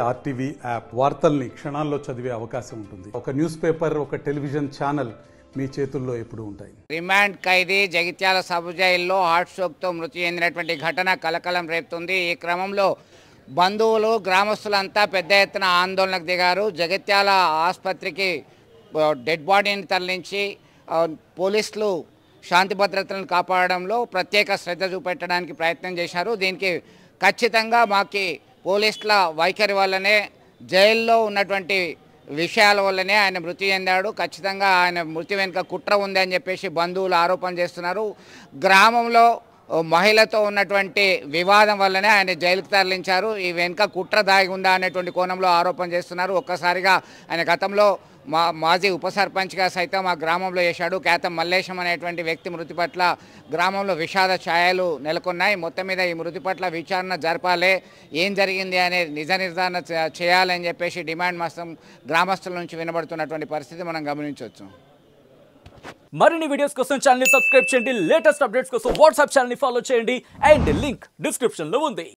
RTV app వార్తల్ని క్షణాల్లో చదివే అవకాశం ఉంటుంది. ఒక న్యూస్ పేపర్, ఒక టెలివిజన్ ఛానల్ మీ చేతుల్లో ఎప్పుడూ ఉంటాయి. రిమాండ్ ఖైదీ జగిత్యాల సబ్ జైల్లో హార్ట్ స్ట్రోక్తో మృతి చెందినటువంటి ఘటన కలకలం రేపుతుంది. ఈ క్రమంలో బంధువులు, గ్రామస్తులంతా పెద్ద ఎత్తున ఆందోళనకు దిగారు. జగిత్యాల ఆసుపత్రికి డెడ్ బాడీని తరలించి పోలీసులు శాంతి భద్రతలను కాపాడడంలో ప్రత్యేక శ్రద్ధ చూపెట్టడానికి ప్రయత్నం చేశారు. దీనికి ఖచ్చితంగా మాకి పోలీసుల వైఖరి వల్లనే, జైల్లో ఉన్నటువంటి విషయాల వల్లనే ఆయన మృతి చెందాడు, ఖచ్చితంగా ఆయన మృతి వెనుక కుట్ర ఉంది అని చెప్పేసి బంధువులు ఆరోపణ చేస్తున్నారు. గ్రామంలో మహిళతో ఉన్నటువంటి వివాదం వల్లనే ఆయన జైలుకు తరలించారు, ఈ వెనుక కుట్ర దాగి ఉందా అనేటువంటి కోణంలో ఆరోపణ చేస్తున్నారు. ఒక్కసారిగా ఆయన గతంలో మాజీ ఉప సర్పంచ్గా సైతం ఆ గ్రామంలో చేశాడు. కేతం మల్లేశం అనేటువంటి వ్యక్తి మృతి పట్ల గ్రామంలో విషాద ఛాయలు నెలకొన్నాయి. మొత్తం మీద ఈ మృతి పట్ల విచారణ జరపాలి, ఏం జరిగింది అనే నిజ నిర్ధారణ చేయాలని చెప్పేసి డిమాండ్ మాత్రం గ్రామస్తుల నుంచి వినబడుతున్నటువంటి పరిస్థితి మనం గమనించవచ్చు. మరిన్ని వీడియోస్ కోసం ఛానల్ ని సబ్స్క్రైబ్ చేయండి, లేటెస్ట్ అప్డేట్స్ కోసం వాట్సాప్ ఛానల్ ని ఫాలో చేయండి అండ్ లింక్ డిస్క్రిప్షన్ లో ఉంది.